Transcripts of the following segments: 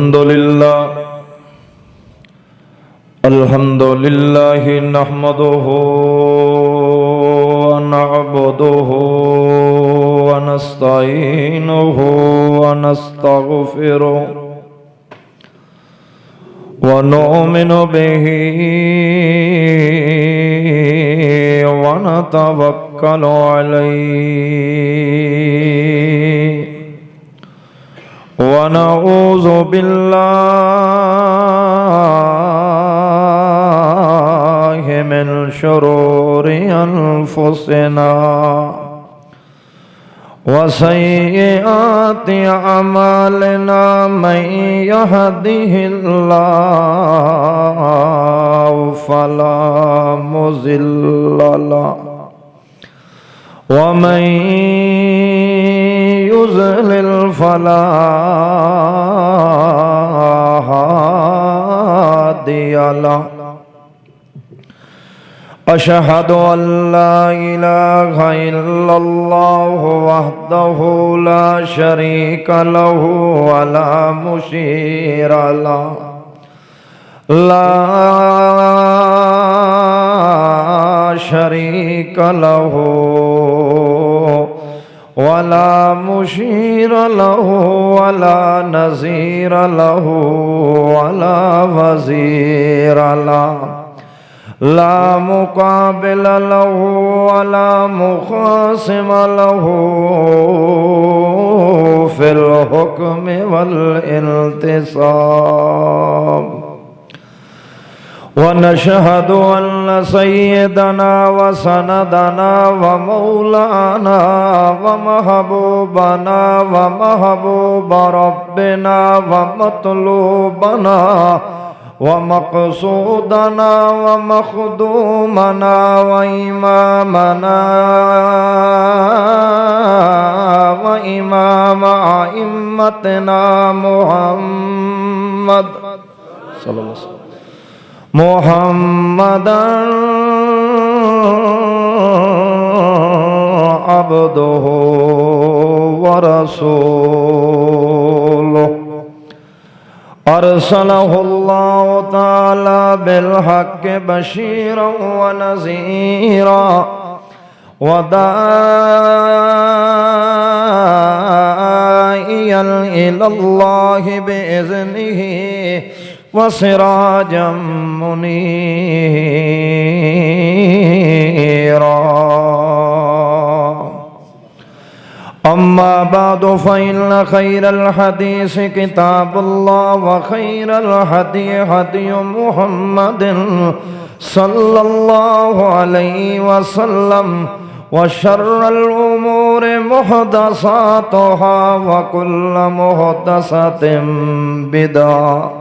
الحمد لله نحمده ونعبده ونستعينه ونستغفره ونؤمن به ونتوكل عليه ونعوذ بالله من شرور أنفسنا وسيئات أعمالنا من يهده الله فلا مضل له ومن يضلل فلا هادي له أشهد أن لا إله إلا الله وحده لا شريك له ولا مشير له لا شريك له ولا مشير له ولا نظير له ولا وزير له لا مقابل له ولا مخاصم له في الحكم والانتصاب ونشهد أن سيدنا وسندنا ومولانا ومحبوبنا ومحبوب ربنا ومطلوبنا ومقصودنا ومخدومنا وإمامنا وإمام أئمتنا محمد صلى الله عليه وسلم محمدًا عبده ورسوله أرسله الله تعالى بالحق بشيرا ونذيرا وداعيا إلى الله بإذنه وسراجا منيرا أما بعد فإن خير الحديث كتاب الله وخير الهدي هدي محمد صلى الله عليه وسلم وشر الأمور محدثاتها وكل محدثة بدعة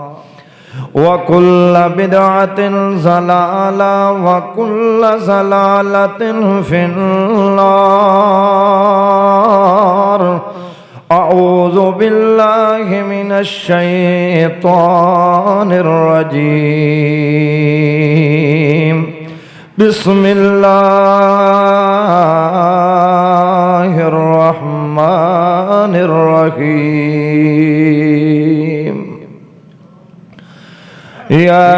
وكل بدعة ضلالة وكل ضلالة في النار أعوذ بالله من الشيطان الرجيم بسم الله الرحمن الرحيم يا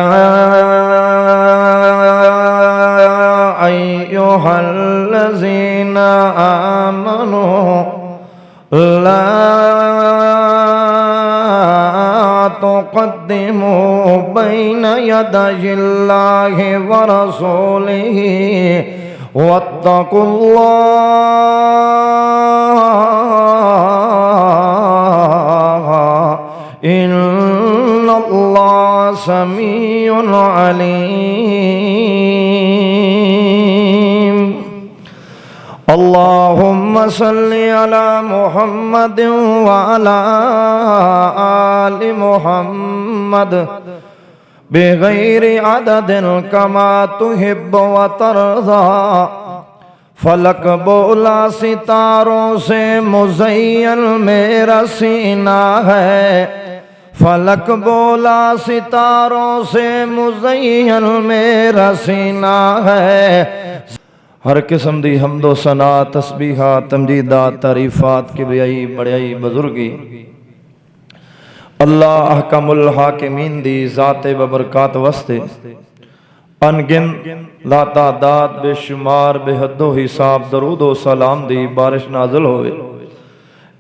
أيها الذين آمنوا لا تقدموا بين يدي الله ورسوله واتقوا الله إن الله سميع عليم اللهم صل على محمد وعلى آل محمد بغير عدد كما تحب وترضى فلک بولا ستاروں سے مزین میرا سینہ ہے فلک بولا ستاروں سے مزین میرا سینہ ہے ہر قسم دی حمد و ثنا تسبیحات تمجیدات تعریفات کبریائی بڑیائی بزرگی اللہ احکم الحاکمین دی ذات ببرکات واسطے انگن لا تعداد بے شمار بے حد و حساب درود و سلام دی بارش نازل ہوئے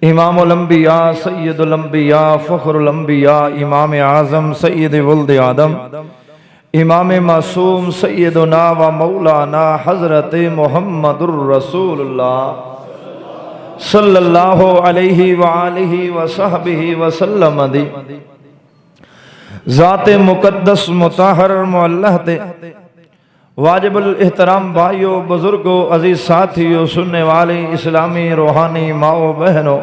امام الانبیاء سید الانبیاء فخر الانبیاء امام اعظم سید ولد آدم امام معصوم سیدنا و مولانا حضرت محمد الرسول اللہ صلی اللہ علیہ وآلہ وصحبہ وسلم دی ذات مقدس مطہر معلہ تے واجب الاحترام بھائیو بزرگو عزیز ساتھیو سننے والے اسلامی روحانی ماؤ بہنو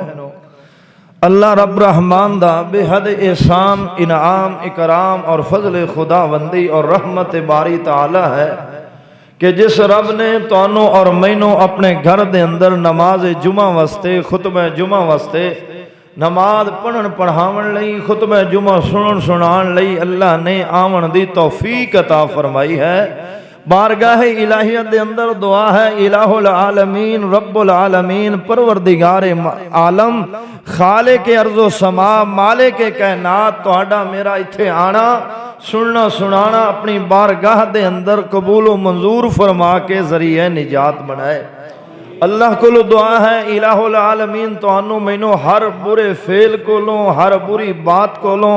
اللہ رب رحمان دا بے حد احسان انعام اکرام اور فضل خداوندی اور رحمت باری تعالی ہے کہ جس رب نے تانوں اور مینوں اپنے گھر دے اندر نماز جمعہ واسطے خطبہ جمعہ واسطے نماز پڑھن پڑھاون لئی خطبہ جمعہ سنن سنان لئی اللہ نے آون دی توفیق عطا فرمائی ہے بارگاہ الہیت دے اندر دعا ہے الہ العالمین رب العالمین پروردگار عالم خالق ارض و سما مالک کائنات تہاڈا میرا ایتھے آنا سننا سنانا اپنی بارگاہ دے اندر قبول و منظور فرما کے ذریعہ نجات بنائے اللہ کو دعا ہے الہ العالمین توانوں مینوں ہر برے فعل کولوں ہر بری بات کولوں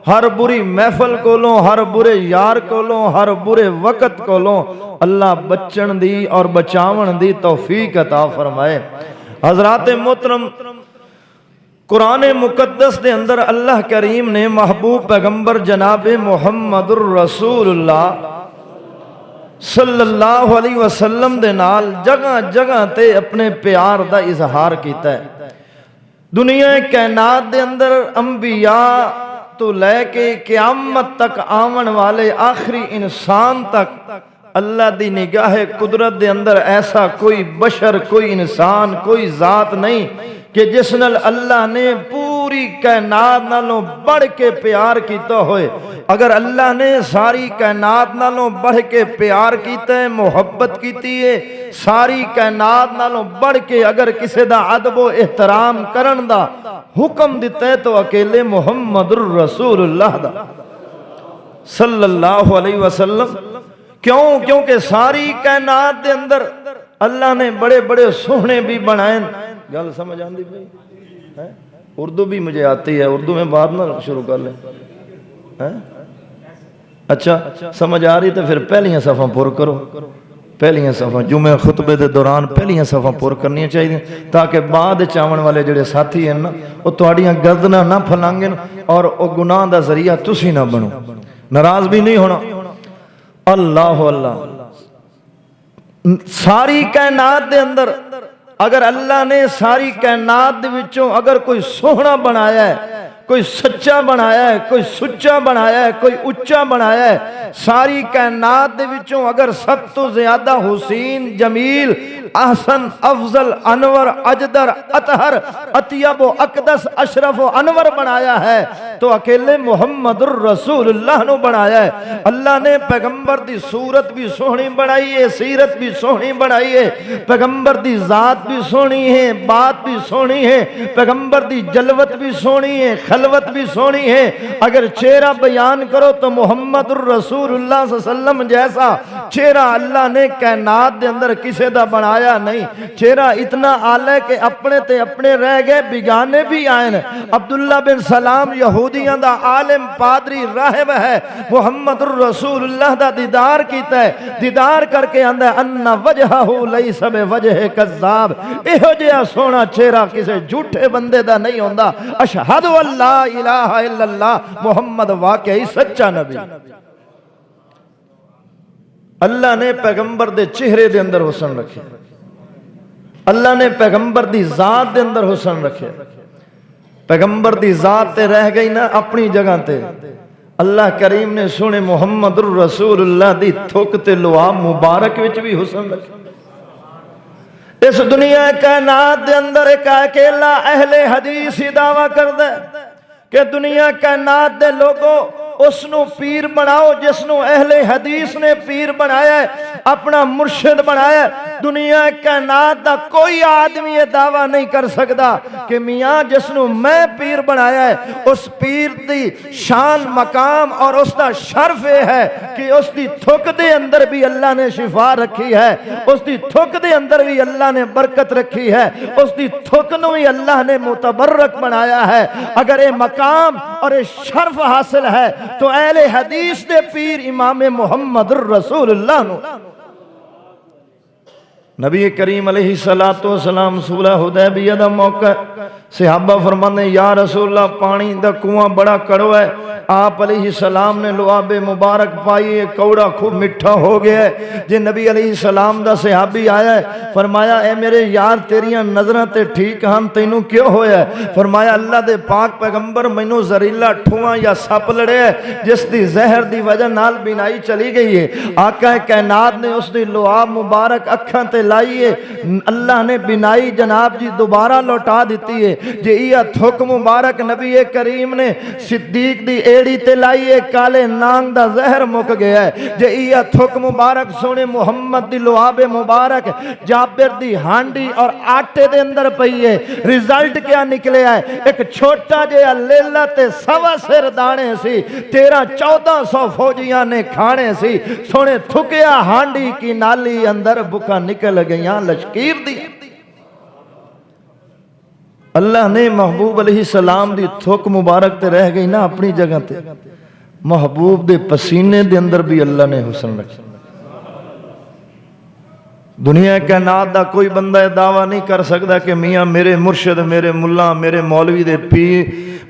ہر بری محفل کولوں ہر برے یار کولوں ہر برے وقت کولوں اللہ بچن دی اور بچاون دی توفیق عطا فرمائے حضرات محترم قرآن مقدس دے اندر اللہ کریم نے محبوب پیغمبر جناب محمد الرسول اللہ صلی اللہ علیہ وسلم دے نال جگہ جگہ تے اپنے پیار دا اظہار کیتا ہے دنیا کائنات دے اندر انبیاء تو لے کے قیامت تک آون والے آخری انسان تک اللہ دی نگاہ قدرت دے اندر ایسا کوئی بشر کوئی انسان کوئی ذات نہیں کہ جس نال اللہ نے پوری کائنات نالوں بڑھ کے پیار کیتا ہوئے اگر اللہ نے ساری کائنات نالوں بڑھ کے پیار کیتا ہے محبت کیتی ہے ساری کائنات نالوں بڑھ کے اگر کسی دا ادب و احترام کرن دا حکم دیتا ہے تو اکیلے محمد الرسول اللہ دا صلی اللہ علیہ وسلم کیوں کیونکہ ساری کائنات دے اندر اللہ نے بڑے بڑے سوہنے بھی بنائیں گل سمجھ آندی بھائی اردو بھی مجھے آتی ہے اردو میں بات نہ شروع کر لیں اچھا سمجھ آ رہی تو پھر پہلیاں صفحہ پر کرو پہلیاں صفحہ جمعہ خطبے دے دوران پہلیاں صفحہ پر کرنی چاہیے تاکہ بعد چاون والے جڑے ساتھی ہیں نا وہ تہاڈیاں گردناں نہ پھلانگن اور وہ گناہ دا ذریعہ تسی نہ بنو ناراض بھی نہیں ہونا اللہ اللہ ساری کائنات دے اندر اگر اللہ نے ساری کائنات دے وچوں اگر کوئی سوہنا بنایا ہے کوئی سچا بنایا ہے کوئی سچا بنایا ہے کوئی اچا بنایا ہے ساری کائنات دے وچوں اگر سب تو زیادہ حسین جمیل احسن افضل انور اجدر اطہر اطیب و اقدس اشرف و انور بنایا ہے تو اکیلے محمد الرسول اللہ نے بنایا ہے اللہ نے پیغمبر دی صورت بھی سونی بنائی ہے سیرت بھی سونی بنائی ہے پیغمبر دی ذات بھی سونی ہے بات بھی سونی ہے پیغمبر دی جلوت بھی سونی ہے خلوت بھی سونی ہے اگر چہرہ بیان کرو تو محمد الرسول اللہ صلی اللہ علیہ وسلم جیسا چہرہ اللہ نے کائنات دے اندر کسے دا بنایا نہیں چہرہ اتنا آلہ کہ اپنے تے اپنے رہ گئے بگانے بھی آئین عبداللہ بن سلام یہودیاں دا عالم پادری راہب ہے محمد الرسول اللہ دا دیدار کیتا ہے دیدار کر کے اندھا انہ وجہہو لیس بے وجہ کذاب ایہو جیا سونا چہرہ کسے جھوٹے بندے دا نہیں ہوندہ اشہد اللہ الہ الا اللہ محمد واقعی سچا نبی اللہ نے پیغمبر دے چہرے دے اندر حسن رکھے اللہ نے پیغمبر دی ذات دے اندر حسن رکھے پیغمبر دی ذات تے رہ گئی نا اپنی جگہ تے اللہ کریم نے سنے محمد الرسول اللہ دی تھوک تے لعاب مبارک وچ بھی حسن رکھے اس دنیا کائنات دے اندر ایک اکیلا اہل حدیث ہی دعویٰ کر دے کہ دنیا کائنات دے لوگوں اس نو پیر بناؤ جس نو اہل حدیث نے پیر بنایا ہے، اپنا مرشد بنایا ہے۔ دنیا کائنات دا کوئی آدمی یہ دعویٰ نہیں کر سکتا کہ میاں جس نو میں پیر بنایا ہے، اس پیر دی شان مقام اور اس دا شرف ہے کہ اس دی تھک دے اندر بھی اللہ نے شفا رکھی ہے، اس دی تھک دے اندر بھی اللہ نے برکت رکھی ہے، اس دی تھک نو ہی اللہ نے متبرک بنایا ہے۔ اگر یہ مقام اور یہ شرف حاصل ہے تو اہل حدیث دے پیر امام محمد الرسول اللہ نو نبی کریم علیہ السلام صلح حدیبیہ دا موقع، صحابہ فرمانے یا رسول اللہ پانی دا کنواں بڑا کڑوا ہے، آپ علیہ السلام نے لعاب مبارک پائی، کوڑا خوب مٹھا ہو گیا ہے۔ جی نبی علیہ السلام دا صحابی آیا ہے، فرمایا اے میرے یار تیریاں نظریں تے ٹھیک ہم تینوں کیوں ہویا ہے؟ فرمایا اللہ دے پاک پیغمبر مینوں زہریلا ٹھواں یا سپ لڑے ہے جس دی زہر دی وجہ نال بینائی چلی گئی ہے۔ آقا کائنات نے اس دی لعاب مبارک اکھاں تے لائیے، اللہ نے بینائی جناب جی دوبارہ لوٹا دیتی ہے۔ جی یہ تھک مبارک نبی کریم نے صدیق دی ایڑی تے لائیے، کالے نانگ دا زہر مک گیا ہے۔ جی یہ تھک مبارک سونے محمد دی لعاب مبارک جابر دی ہانڈی اور آٹے دے اندر پئی ہے، ریزلٹ کیا نکلے ہے؟ ایک چھوٹا جہا لیلا تے سوا سر دانے سی، 1300-1400 فوجیاں نے کھانے سی، سونے تھکیا ہانڈی کی نالی اندر بکا نکل گئیاں لشکیر دی۔ اللہ نے محبوب علیہ السلام دی تھوک مبارک تے رہ گئی نا اپنی جگہ تے، محبوب دے پسینے دے اندر بھی اللہ نے حسن رکھا۔ دنیا کائنات دا کوئی بندہ دعویٰ نہیں کر سکتا کہ میاں میرے مرشد، میرے ملا، میرے مولوی دے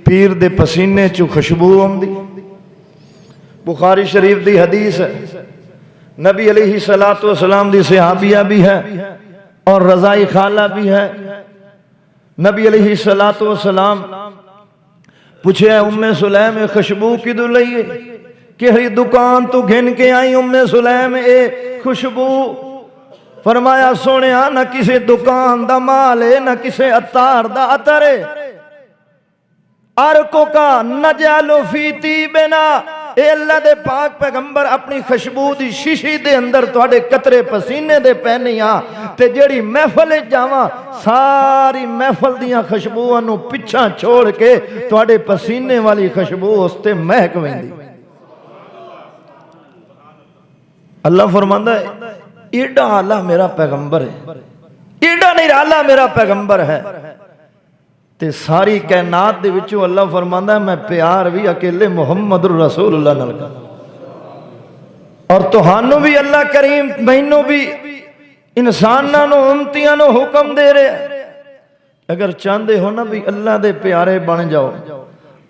پیر دے پسینے چو خوشبو آمدی۔ بخاری شریف دی حدیث ہے، نبی علیہ السلام دی صحابیہ بھی ہے اور رضائی خالہ بھی ہے۔ نبی علیہ السلام پوچھے ام سلیم خوشبو کدو لئیے؟ کہی دکان تو گھن کے آئی ام سلیم اے خوشبو؟ فرمایا سونے نہ کسی دکان دا مال ہے نہ کسی عطار دا عطر ہے، ارکو کا نجالو فی طیبنا، اے اللہ دے پاک پیغمبر اپنی خوشبو دی شیشی دے اندر تواڈے قطرے پسینے دے پہنیاں تے جیڑی محفل جاواں ساری محفل دیاں خوشبوؤں نو پچھا چھوڑ کے تواڈے پسینے والی خوشبو اس تے مہک ویندی۔ اللہ فرماندا ہے ایڈا اللہ میرا پیغمبر ہے، ایڈا نہیں اللہ میرا پیغمبر ہے تے ساری کائنات دے وچوں اللہ فرماندا ہے میں پیار بھی اکیلے محمد الرسول اللہ نال کردا، اور تہانوں بھی اللہ کریم مینوں بھی انساناں نو امتیاں نو حکم دے رہے، اگر چاہندے ہو نا بھی اللہ دے پیارے بن جاؤ،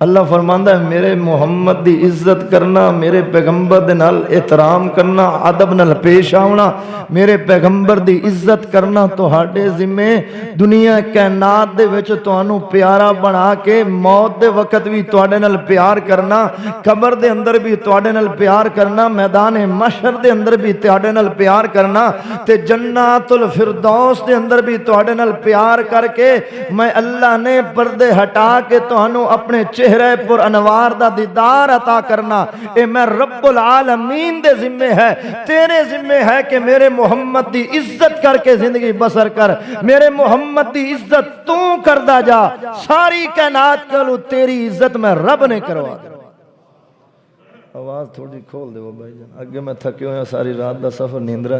اللہ فرماندا ہے میرے محمد دی عزت کرنا، میرے پیغمبر دے نال احترام کرنا، ادب نال پیش آونا، میرے پیغمبر دی عزت کرنا تہاڈے ذمے، دنیا کائنات دے وچ تانوں پیارا بنا کے موت دے وقت بھی تواڈے نال پیار کرنا، قبر دے اندر بھی تواڈے نال پیار کرنا، میدان محشر دے اندر بھی تواڈے نال پیار کرنا، تے جنات الفردوس دے اندر بھی تواڈے نال پیار کر کے میں اللہ نے پردے ہٹا کے تانوں اپنے چہرے پر انوار دا دیدار عطا کرنا، اے میں رب العالمین دے ذمے ہے، تیرے ذمے ہے کہ میرے محمد دی عزت کر کے زندگی بسر کر، میرے محمد دی عزت تو کردہ جا، ساری کائنات کلو تیری عزت میں رب نے کروا دے۔ آواز تھوڑی کھول دے وہ بھائی جان، اگے میں تھکے ہویا ساری رات دا سفر نیندرا،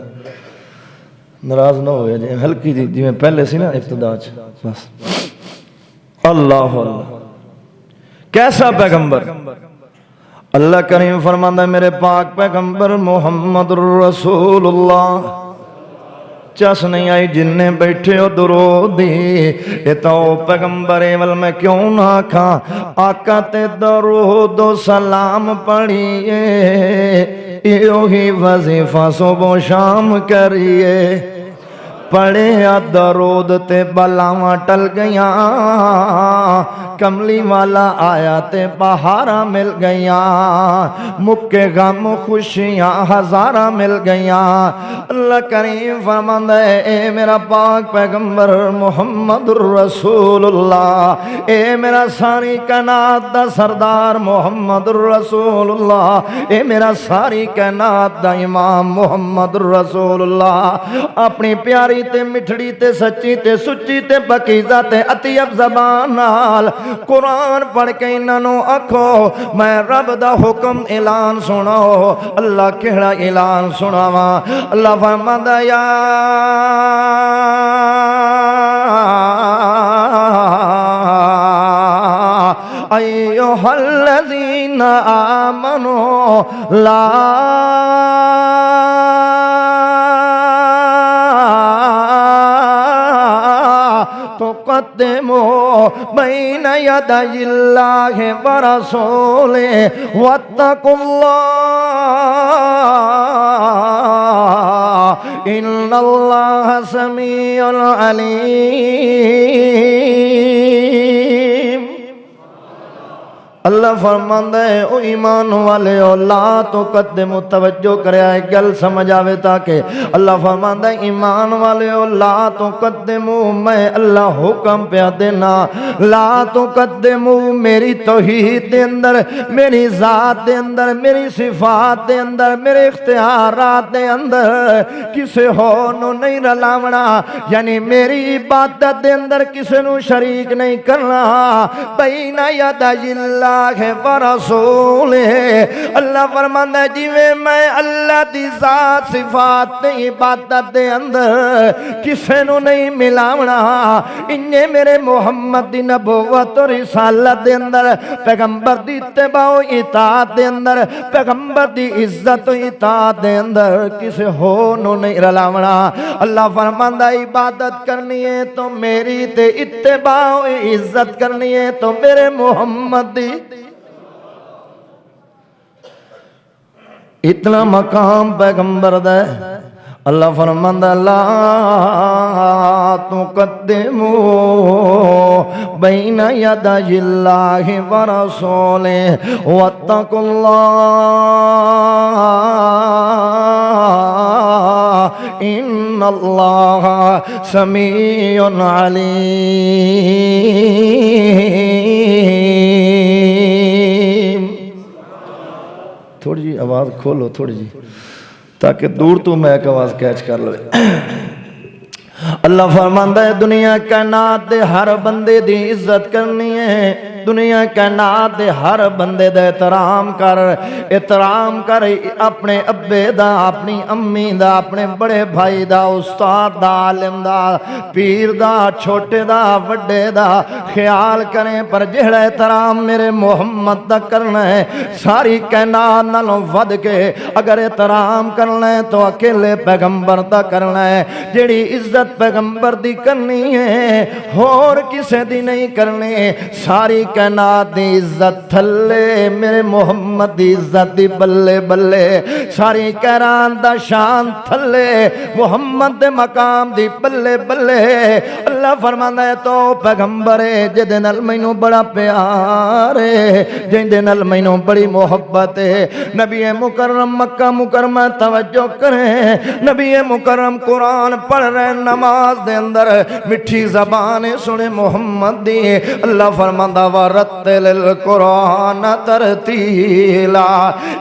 ناراض نہ ہویا جی ہلکی جی میں پہلے سی نا ابتدا چ بس۔ اللہ اللہ کیسا پیغمبر؟ اللہ کریم فرماندا ہے میرے پاک پیغمبر محمد الرسول اللہ، چس نہیں آئی جننے بیٹھے ہو درود دی، اے تو پیغمبر اول میں کیوں نہ کھاں، آقا تے درود و سلام پڑھیے، یہی وظیفہ صبح و شام کریے، پڑھیا درود تے بلاواں ٹل گیاں کملی والا آیا تے بہاراں مل گیاں مکے غم خوشیاں ہزاراں مل گیاں اللہ کریم فرماندا ہے اے میرا پاک پیغمبر محمد الرسول اللہ اے میرا ساری کائنات دا سردار محمد الرسول اللہ اے میرا ساری کائنات دا امام محمد الرسول اللہ اپنی پیاری تے مٹھڑی تے سچی تے سچی تے پاکیزہ تے اطیب زبان نال قرآن پڑھ کے انہاں نوں آکھو میں رب دا حکم اعلان سناؤ اللہ کہڑا اعلان سناواں اللہ فرماندا یا ایھا الذین آمنوا لا تقدموا بین یدی اللہ ورسولہ واتقوا اللہ ان اللہ سمیع علیم اللہ فرماندا ہے او ایمان والے لا تقدموا توجہ کریا ہے گل سمجھ آوے تاکہ اللہ فرماندا ہے ایمان والے لا تقدموا میں اللہ حکم پیا دینا لا تقدموا میری توحید دے اندر میری ذات دے اندر میری صفات دے اندر میرے اختیارات دے اندر کسے ہو نو نہیں رلاونا یعنی میری عبادت دے اندر کسے نو شریک نہیں کرنا بین یدی اللہ ورسول اللہ فرماندا ہے جویں میں اللہ دی ذات صفات تے عبادت دے اندر کسے نو نہیں ملاونا انہیں میرے محمد دی نبوت و رسالت دے اندر پیغمبر دی اتباع و اطاعت دے اندر پیغمبر دی عزت و اطاعت دے اندر کسے ہو نو نہیں رلاونا اللہ فرماندا عبادت کرنی ہے تو میری تے اتباع و عزت کرنی ہے تو میرے محمد دی اتنا مقام پیغمبر دے اللہ فرماندا لا تقدموا بین یدی اللہ ورسولہ واتقوا اللہ ان اللہ سمیع علیم تھوڑی جی آواز کھولو تھوڑی جی تاکہ دور تو میں ایک آواز کیچ کر لو اللہ فرماندا ہے دنیا کائنات دے ہر بندے دی عزت کرنی ہے دنیا کائنات دے ہر بندے دا احترام کر اپنے ابے دا اپنی امی دا اپنے بڑے بھائی دا استاد دا عالم دا پیر دا چھوٹے دا وڈے دا خیال کریں پر جہڑا احترام میرے محمد دا کرنا ہے ساری کائنات نالوں ود کے اگر احترام کرنا ہے تو اکیلے پیغمبر دا کرنا ہے جیڑی عزت پیغمبر دی کرنی ہے اور کسے دی نہیں کرنی ساری کائنات دی عزت تھلے میرے محمد دی عزت دی بلے بلے ساری کائنات دا شان تھلے محمد دے مقام دی بلے بلے اللہ فرماندا ہے تو پیغمبر ہے جدے نال مینوں بڑا پیار ہے جدے نال مینوں بڑی محبت ہے نبی مکرم مکہ مکرمہ توجہ کریں نبی مکرم قرآن پڑھ رہے نماز دے اندر مٹھی زبان سنے محمد دی اللہ فرماندا ورتل القرآن ترتیلا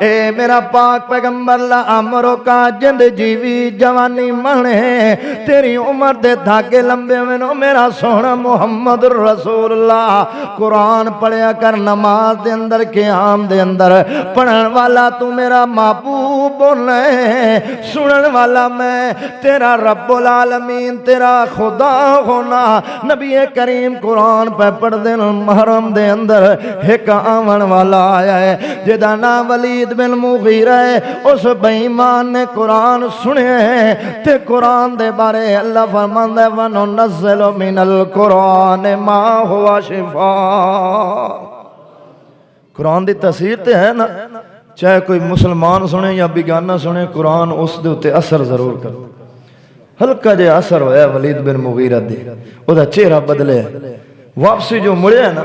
اے میرا پاک پیغمبر لا امرو کا جند جیوی جوانی منے تیری عمر دے دھاگے لمبے منو میرا سونا محمد رسول اللہ قرآن پڑھیا کر نماز دے اندر قیام دے اندر پڑھن والا تو میرا محبوب بولے سنن والا میں تیرا رب العالمین تیرا خدا ہونا نبی کریم قرآن پہ پڑھ دین محرم دے اندر ایک آمن والا آیا ہے جدا نام ولید بن مغیرہ ہے اس بےایمان نے قرآن سنے تے قرآن دے بارے اللہ فرماندا ہے وَنُنَزِّلُ مِنَ الْقُرْآنِ مَا هُوَ شِفَاءٌ قرآن دی تاثیر تے ہے نا چاہے کوئی مسلمان سنے یا بیگانہ سنے قرآن اس دے اتے اثر ضرور کر ہلکا جہا اثر ہویا ولید بن مغیرہ دے، وہ دا چہرہ بدلے، واپسی جو مڑے نا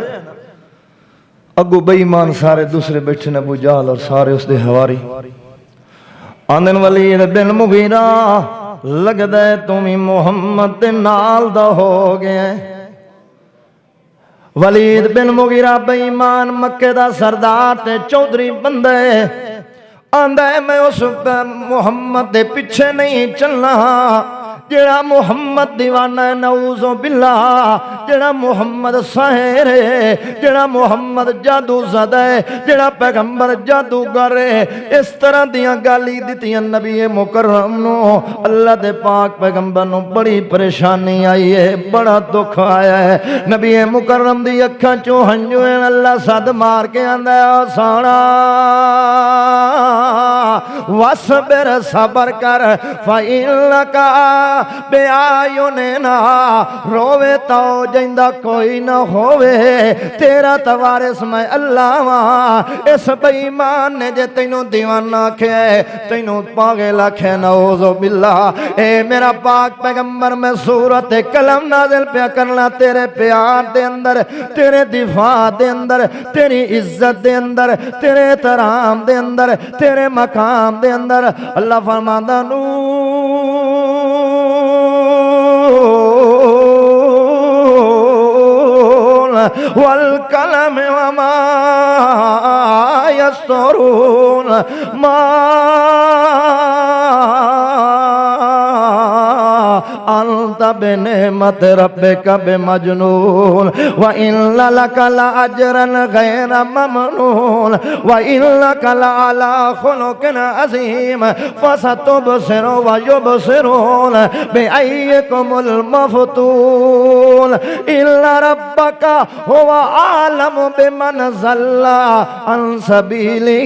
اگو بے ایمان سارے دوسرے بیٹھے ابو جہل اور سارے اس دے حواری آندن ولید بن مغیرہ لگدا ہے تمہیں محمد دے نال دا ہو گیا ہے۔ ولید بن مغیرہ بے ایمان مکے دا سردار تے چودھری بندہ ہے، آندہ ہے میں اس محمد دے پیچھے نہیں چلنا، جڑا محمد دیوانہ ہے نعوذ باللہ، جڑا محمد ساحر ہے، جڑا محمد جادو زدہ ہے، جڑا پیغمبر جادوگر ہے، اس طرح دیاں گالی دیتی ہیں نبی مکرم نو۔ اللہ دے پاک پیغمبر نو بڑی پریشانی آئی ہے، بڑا دکھ آیا ہے، نبی مکرم دی اکھاں چوں ہنجو ہیں، اللہ صد مار کے آندہ ہے آسانا وَاسْبِرْ صبر کر فَإِنَّكَ بِأَعْيُنِنَا، روے تو جندہ کوئی نہ ہووے، تیرا توارث میں اللہ وہاں۔ اس بے ایمان نے جے تینوں دیوانہ کھے، تینوں پاگل کھے، نعوذ باللہ۔ اے میرا پاک پیغمبر میں سورت قلم نازل پیا کرنا تیرے پیار دے اندر، تیرے دفاع دے اندر، تیری عزت دے اندر، تیرے احترام دے اندر، تیرے مقام دے اندر۔ اللہ فرماندہ نون والقلم وما یسطرون ما انت بنعمت ربک بمجنون وَإِنَّ لَكَ لَأَجْرًا غَيْرَ مَمْنُونٍ وَإِنَّكَ لَعَلَىٰ خُلُقٍ عَظِيمٍ فَسَتُبْصِرُ وَيُبْصِرُونَ بِأَيِّكُمُ الْمَفْتُونُ إِنَّ رَبَّكَ هُوَ أَعْلَمُ بِمَنْ ضَلَّ عَنْ سَبِيلِهِ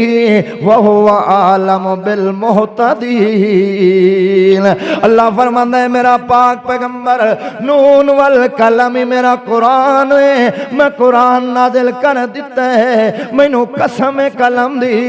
وَهُوَ أَعْلَمُ بِالْمُهْتَدِينَ۔ اللہ فرماتا ہے میرا پاک پیغمبر نون والقلم میرا قرآن ہے، میں قرآن نازل کر دیتا ہے، میں نو قسم قلم دی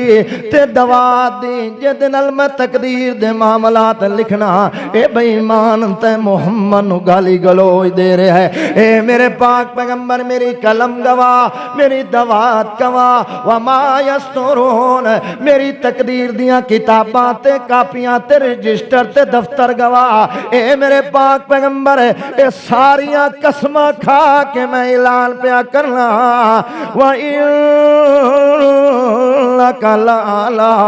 تے دوات دی جدنال میں تقدیر دے معاملات لکھنا۔ اے بے ایمان تے محمد نو گالی گلوچ دے رہے ہے، اے میرے پاک پیغمبر میری قلم گواہ، میری دوات گواہ، وما یسترون میری تقدیر دیاں کتاباں تے کاپیاں تے رجسٹر تے دفتر گواہ۔ اے میرے پاک پیغمبر اے ساریاں قسمہ کھا کہ میں اعلان پیا کرنا وَإِنَّكَ لَعَلَىٰ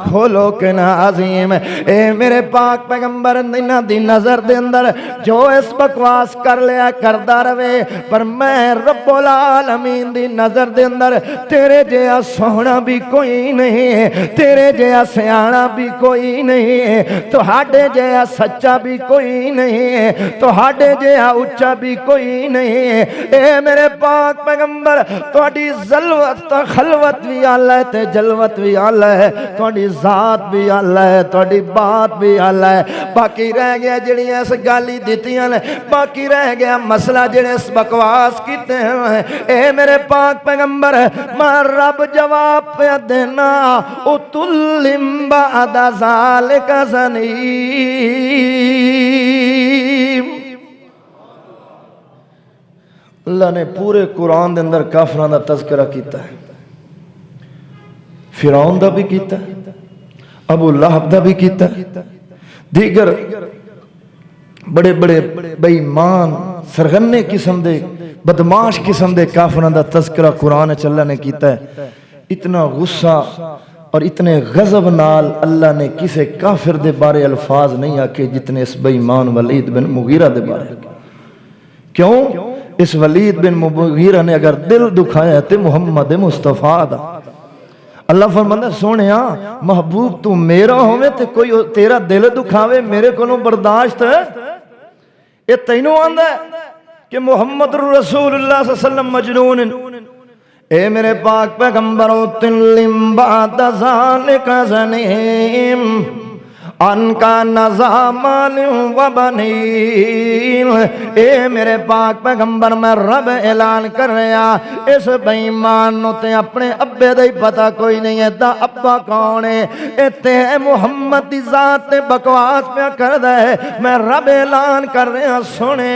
خُلُقٍ عَظِيمٍ۔ اے میرے پاک پیغمبر انہاں دی نظر دے اندر جو اس بکواس کر لیا کردہ روے، پر میں رب العالمین دی نظر دے اندر تیرے جیا سونا بھی کوئی نہیں، تیرے جیا سیانا بھی کوئی نہیں، تو ہاڑے جیا سچا بھی کوئی نہیں، تو ہاڑے جیا اچھا بھی کوئی نہیں۔ اے میرے پاک پیغمبر تہاڈی ذلوت خلوت بھی آلہ ہے تے جلوت بھی آلہ ہے، تہاڈی ذات بھی آلہ ہے، تہاڈی بات بھی آلہ ہے۔ باقی رہ گیا جڑی اس گالی دیتیاں نے، باقی رہ گیا مسئلہ جڑے اس بکواس کیتے ہیں۔ اے میرے پاک پیغمبر میں رب جواب پہ دینا اتلم بعد ذالک زنیم۔ اللہ نے پورے قرآن دے اندر کافران دا تذکرہ کیتا ہے، فرعون دا بھی کیتا ہے، ابو لہب دا بھی کیتا ہے، دیگر بڑے بڑے بے ایمان سرغنے قسم دے بدماش قسم دے کافران دا تذکرہ قرآن اللہ نے کیتا ہے۔ اتنا غصہ اور اتنے غضب نال اللہ نے کسے کافر دے بارے الفاظ نہیں آکے جتنے اس بے ایمان ولید بن مغیرہ دے بارے۔ کیوں؟ اس ولید بن مغیرہ نے اگر دل دکھایا تے محمد مصطفیٰ دا۔ اللہ فرماتا سونیا محبوب تو میرا ہوئے تے کوئی تیرا دل دکھاوے میرے کو برداشت ہے؟ یہ تینوں آندہ ہے کہ محمد رسول اللہ صلی اللہ علیہ وسلم مجنون۔ اے میرے پاک پیغمبروں تلم بعد ذالک زنیم، ان کا نظامان و بنین، اے میرے پاک پیغمبر میں رب اعلان کر رہا اس بے ایمان نو تے اپنے ابے دا ہی پتہ کوئی نہیں ہے، دا ابا کون ہے؟ اے تے محمد دی ذات تے بکواس پہ کر دے، میں رب اعلان کر رہا سنے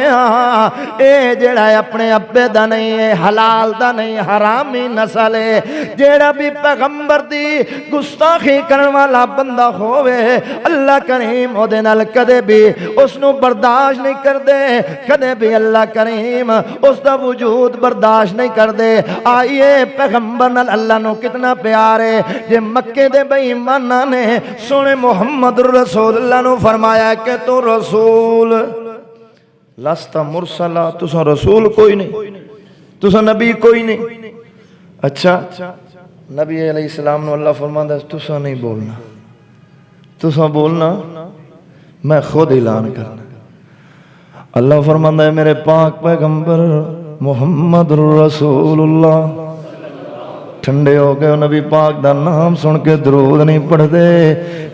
اے جڑا اپنے ابے دا نہیں ہے، حلال دا نہیں، حرامی نسل ہے، جڑا بھی پیغمبر دی گستاخی کرن والا بندہ ہوئے اللہ کریم او دے نال کدے بھی اس نو برداشت نہیں کر دے، کدے بھی اللہ کریم اس دا وجود برداشت نہیں کر دے۔ آئیے پیغمبر نال اللہ نو کتنا پیار ہے، جے مکے دے بے ایماناں نے سونے محمد رسول اللہ نو فرمایا کہ تو رسول لستا مرسلہ، تسا رسول کوئی نہیں، تسا نبی کوئی نہیں۔ اچھا نبی علیہ السلام نے اللہ فرماتا ہے تسا نہیں بولنا، تسا بولنا میں خود اعلان کرنا۔ اللہ فرماتا ہے میرے پاک پیغمبر محمد رسول اللہ ٹھنڈے ہو گئے، نبی پاک دا نام سن کے درود نہیں پڑھ دے،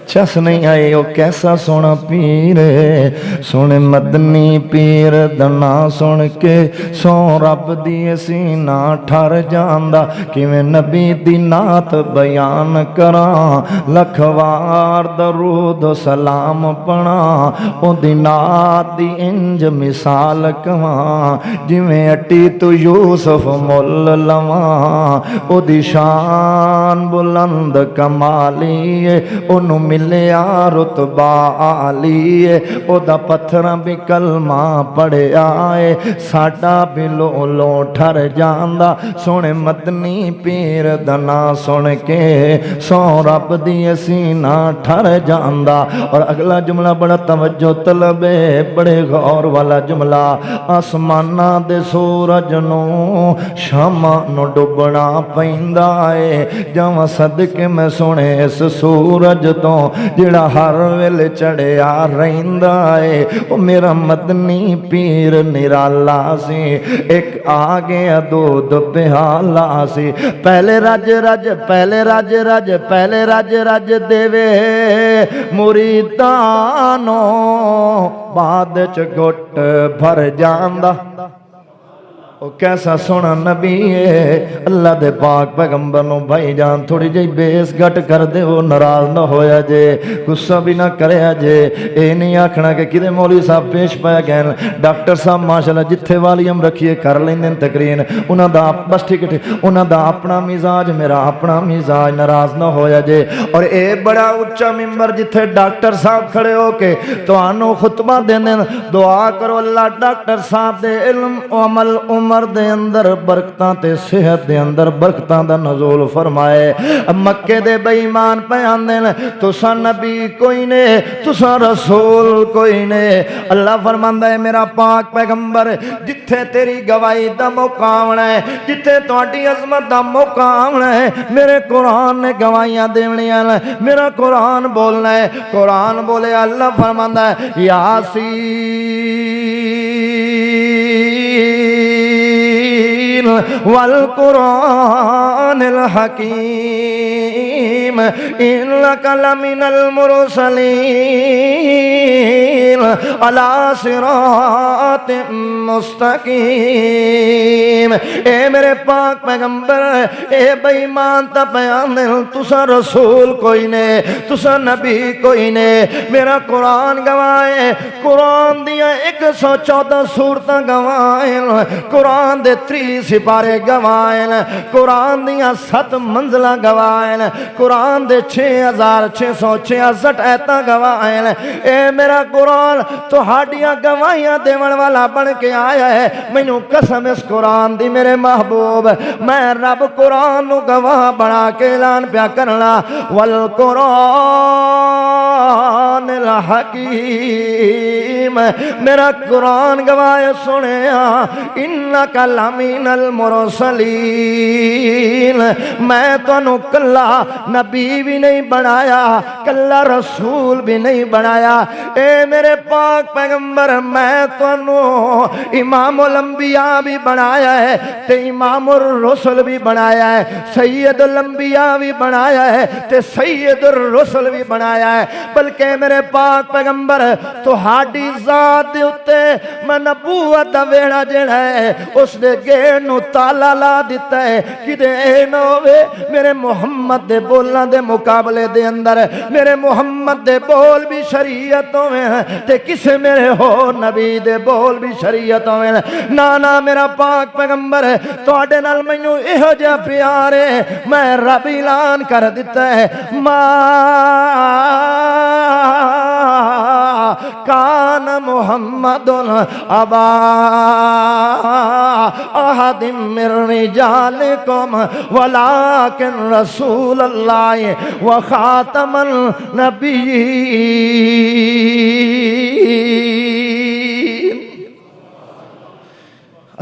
چس نہیں آئی، وہ کیسا سونا پیر ہے، سونے مدنی پیر دا نام سن کے سو رب دی سینہ ٹھر جاندا، کہ میں نبی دی نعت بیان کراں، لکھوار درود و سلام پڑھا، او دی نعت دی انج مثال کواں، جویں اٹی تو یوسف مل لواں، او دی شان بلند کمالی ہے، انہوں ملیا رتبہ عالی ہے، او دا پتھراں بھی کلمہ پڑھے آئے، ساڈا بھی لو لو ٹھر جاندا، سونے مدنی پیر دنا سن کے سو رب دی سینہ ٹھر جاندا۔ اور اگلا جملہ بڑا توجہ طلب ہے، بڑے غور والا جملہ، آسمانہ دے سورج نو شامہ نو ڈبنا پیندا ہے، جاواں صدقے میں سونے اس سورج تو جڑا ہر ویلے چڑھیا رہندا ہے، او میرا مدنی پیر نرالا سی، ایک آگے دودھ پیالہ سی، پہلے رج رج پہلے رج رج پہلے رج رج دیوے مریدانو، بعد چ گھٹ بھر جاندا۔ او کیسا سونا نبی ہے، اللہ دے پاک پیغمبر نو بھائی جان تھوڑی جی بیس گھٹ کر دے، وہ ناراض نہ ہویا جے، غصہ بھی نہ کریا جے، اے نہیں آکھنا کہ کدے مولوی صاحب پیش پایا گئے، ڈاکٹر صاحب ماشاءاللہ جتھے والیم رکھیے کر لیندے تقرین، انہاں دا بس ٹھیک ٹھیک، انہاں دا اپنا مزاج میرا اپنا مزاج، ناراض نہ ہویا جے۔ اور اے بڑا اونچا ممبر جتھے ڈاکٹر صاحب کھڑے ہو کے تانوں خطبہ دیندے، دعا کرو اللہ ڈاکٹر صاحب دے علم و عمل عمر دے اندر برکتاں تے صحت دے اندر برکتاں دا نزول فرمائے۔ مکے دے بے ایمان پیاندے تسا نبی کوئی نے، تسا رسول کوئی نے، اللہ فرماندا ہے میرا پاک پیغمبر جتھے تیری گواہی دا موقع آنا ہے، جتھے تہاڈی عظمت دا موقع آنا ہے، میرے قرآن نے گواہیاں دینیاں نے، میرا قرآن بولنا ہے، قرآن بولے اللہ فرماندا ہے والقرآن الحکیم انک لمن المرسلین علی صراط مستقیم۔ اے میرے پاک پیغمبر، اے بے ایمان تا بیان دے، تسا رسول کوئی نے، تسا نبی کوئی نے، میرا قرآن گواہ، قرآن دیا 114 سورتاں گواہ، قرآن دے 30 سپارے گواہ، قرآن دیا 7 منزلہ گواہ، قرآن دے 6666 ایتاں گواہ۔ اے میرا قرآن تو ہاڑیاں گواہیاں دیون والا بن کے آیا ہے، مینوں قسم اس قرآن دی میرے محبوب، میں رب قرآن نو گواہ بنا کے اعلان پیا کرنا، والقرآن الحکیم، میرا قرآن گواہ سنے انک لمن المرسلین، میں تانوں کلا نبی بھی نہیں بنایا، کلا رسول بھی نہیں بنایا، اے میرے پاک پیغمبر میں تانوں امام الانبیاء بھی بنایا ہے تے امام الرسل بھی بنایا ہے، سید الانبیاء بھی بنایا ہے تے سید الرسل بھی بنایا ہے، بلکہ میرے پاک پیغمبر تہاڈی ذات دے اُتے میں نبوت دا ویڑا جڑا ہے اس دے گیڑ نو تالا لا دیتا ہے کدے اے نہ ہوئے میرے محمد دے بولنا دے مقابلے دے اندر میرے محمد دے بول بھی شریعتوں میں تے کسے میرے ہو نبی دے بول بھی شریعتوں میں نانا میرا پاک پیغمبر تواڈے نال مینوں ایہو جہا پیار ہے میں رب اعلان کر دیتا ہے ما کان محمد ابا احد من رجالکم ولکن رسول اللہ وخاتم النبیین۔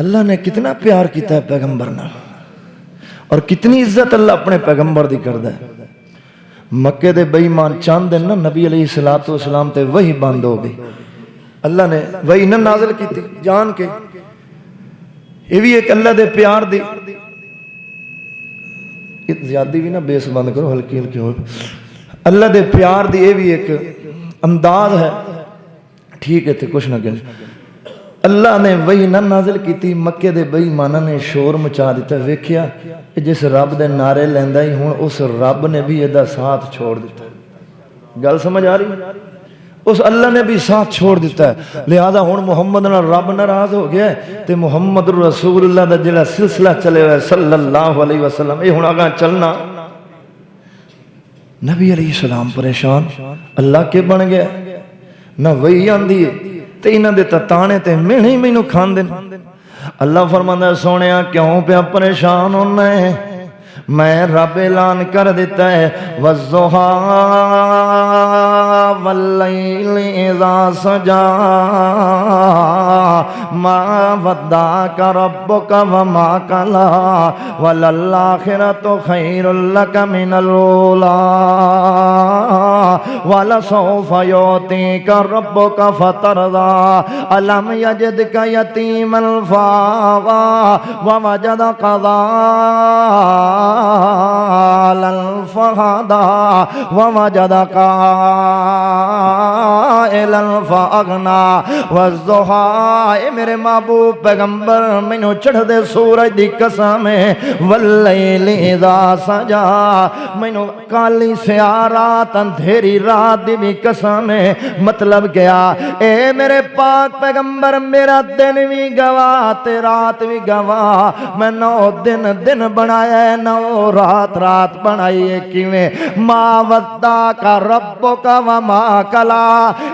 اللہ نے کتنا پیار کیتا ہے پیغمبر نال اور کتنی عزت اللہ اپنے پیغمبر دی کردا ہے۔ مکے دے بے ایمان چاند دن نا نبی علیہ السلام تے وہی بند ہو گئی، اللہ نے وہی نہ نازل کی تھی جان کے۔ یہ بھی ایک اللہ دے پیار دی زیادی بھی نہ بیس بند کرو ہلکی ہلکی ہو، اللہ دے پیار دی یہ بھی ایک انداز ہے ٹھیک ہے تے کچھ نہ کہ اللہ نے وہی نہ نازل کی تھی مکے دے بے ایماناں نے شور مچا دیتا ویکھیا جس رب دے نعرے لیندا ہی ہن اس رب نے بھی ایدا ساتھ چھوڑ دیتا گل سمجھ آ رہی اس اللہ نے بھی ساتھ چھوڑ دیتا ہے لہذا ہن محمد نال رب ناراض ہو گیا ہے تے محمد رسول اللہ دا جڑا سلسلہ چلے ہوئے صلی اللہ علیہ وسلم یہ ہن اگاں چلنا نبی علیہ السلام پریشان اللہ کے بن گیا نہ وہی آندی ہے تے انہاں دے تانے تے مہنے ہی مینوں کھاندے اللہ فرماندا ہے سونیا کیوں پیا پریشان ہونا ہے میں رب اعلان کر دیتا ہے والضحا واللیل اذا سجا ما ودعک ربک وما قلا وللآخرۃ خیر لک من الاولی ولسوف یعطیک ربک فترضی الم یجدک یتیما فآوی ووجدک فہدا ووجدک عائلا فاغنا والضحا اے میرے محبوب پیغمبر مینوں چڑھ دے سورج دی قسم ہے واللیل اذا سجا مینوں کالی سیاہ رات اندھیری رات دی بھی قسم ہے مطلب کیا اے میرے پاک پیغمبر میرا دن بھی گواہ تے رات بھی گواہ میں 9 دن بنایا ہے 9 رات بنائی ہے کیویں ما ودعک ربک وما قلا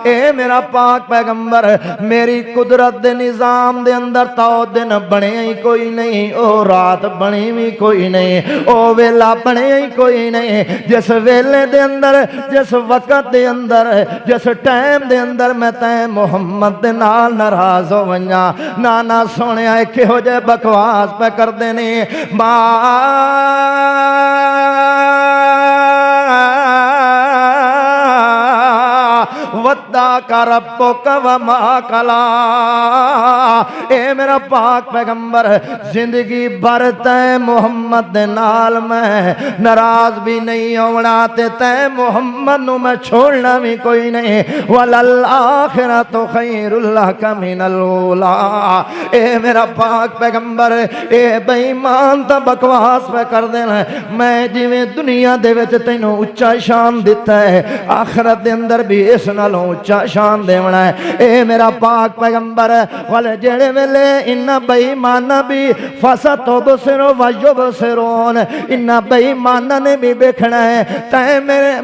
اے میرا پاک پیغمبر میری قدرت دے نظام دے اندر تو دن بنے ہی کوئی نہیں او رات بنی بھی کوئی نہیں او ویلا بنے ہی کوئی نہیں جس ویلے دے اندر جس وقت دے اندر جس ٹائم دے اندر میں تے محمد دے نال ناراض ہو ونجا نانا سونیا کہو جے بکواس پہ کر دینے ودعک ربک وما قلا اے میرا پاک پیغمبر زندگی بھر تے محمد دے نال میں ناراض بھی نہیں ہونا تے محمد نو میں چھوڑنا بھی کوئی نہیں وللآخرۃ خیر لک من الاولی اے میرا پاک پیغمبر اے بے ایمان تا بکواس پہ کر دینا میں جویں دنیا دے وچ تینوں اچا شان دیتا ہے آخرت دے اندر بھی اس نالوں اچا شان دیونا ہے اے میرا پاک پیغمبر والے جڑے ویلے انہاں بے ایمان بھی فستبصر ویبصرون انہاں بے ایمان نے بھی ویکھنا ہے تے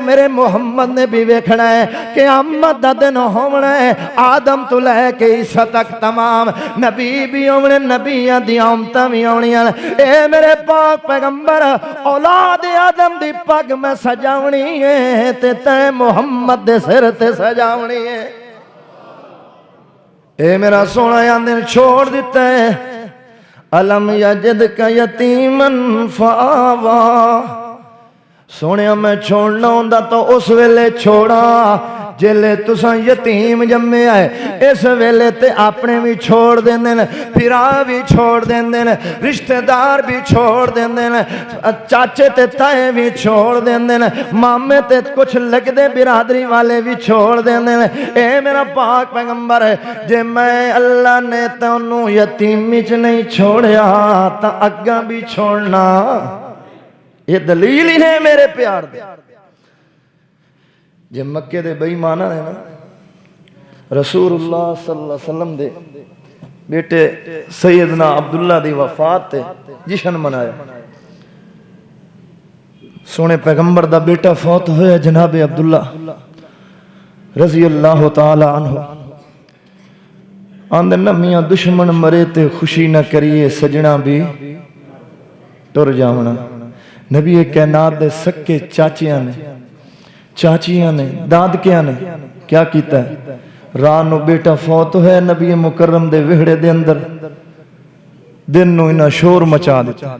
میرے محمد نے بھی ویکھنا ہے قیامت دا دن ہونا ہے آدم تو لے کے عیسیٰ تک تمام نبی بھی ہونے نبیاں دی آمتاں بھی ہونیاں اے میرے پاک پیغمبر اولاد آدم دی پگ میں سجاونی ہے تے محمد دے سر تے سجاونی ہے اے میرا سونا یاندن چھوڑ دیتا ہے الم یجدک یتیما فآوا سونے میں چھوڑنا ہوندا تو اس ویلے چھوڑا جلے تساں یتیم جمے آئے اس ویلے تے اپنے بھی چھوڑ دیندے نے پھرا بھی چھوڑ دیندے نے رشتہ دار بھی چھوڑ دیندے نے چاچے تے تائے بھی چھوڑ دیندے نے مامے تے کچھ لگدے برادری والے بھی چھوڑ دیندے نے اے میرا پاک پیغمبر ہے جے میں اللہ نے تانوں یتیمی چ نہیں چھوڑیا تا اگاں بھی چھوڑنا یہ دلیل ہی ہے میرے پیار دے جے مکے دے بے ایماناں نے نا رسول اللہ صلی اللہ علیہ وسلم دے بیٹے سیدنا عبداللہ دی وفات تے جشن منایا سونے پیغمبر دا بیٹا فوت ہویا جناب عبداللہ رضی اللہ تعالی عنہ آندے نا میاں دشمن مرے تے خوشی نہ کریے سجنا بھی ٹر جاونا نبی کائنات دے سکے چاچیاں نے دادکیاں نے کیا کیتا ہے رانو بیٹا فوت ہے نبی مکرم دے وہڑے دے اندر دن نو انہاں شور مچا دیتا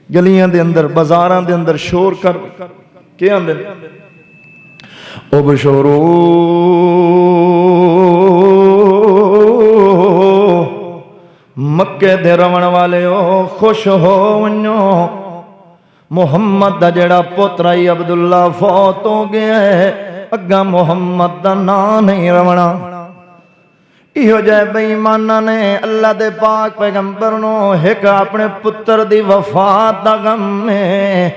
گلیاں دے اندر بازاراں دے اندر شور کر کیا اندر او بشورو مکے دے روان والے او خوش ہو ونجو محمد دا جڑا پوترائی عبداللہ فوت ہو گیا ہے اگا محمد دا نام نہیں رونا ایہو جائے بے ایمانہ نے اللہ دے پاک پیغمبر نو ایک اپنے پتر دی وفات دا غم میں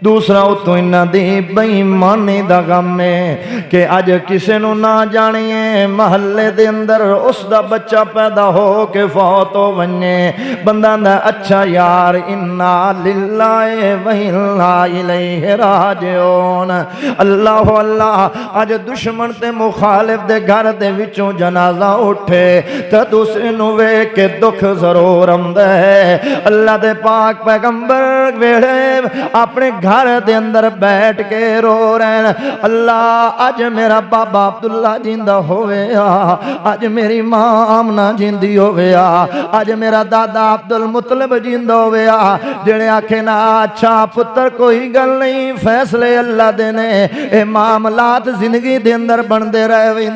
دوسرا اتو انہ دی بے ایمانی دا غم میں کہ آج کسے نو نہ جانیے محلے دے اندر اس دا بچہ پیدا ہو کے فوت ہو بننے بندہ دا اچھا یار انا للہ و انا الیہ راجعون اللہ اللہ آج دشمن تے مخالف دے گھر دے وچوں جنازہ اٹھے تا دوسرے نو وے کے دکھ ضرور آمدے اللہ دے پاک پیغمبر ویڑے اپنے گھر دے اندر بیٹھ کے رو رہے ہیں اللہ آج میرا بابا عبداللہ جیندہ ہوئے آج میری ماں آمنہ جیندی ہوئے آج میرا دادا عبدالمطلب جیندہ ہوئے جڑے آکھے نا اچھا پتر کوئی گل نہیں فیصلے اللہ دینے اے معاملات زندگی دے اندر بندے رہے ہوئے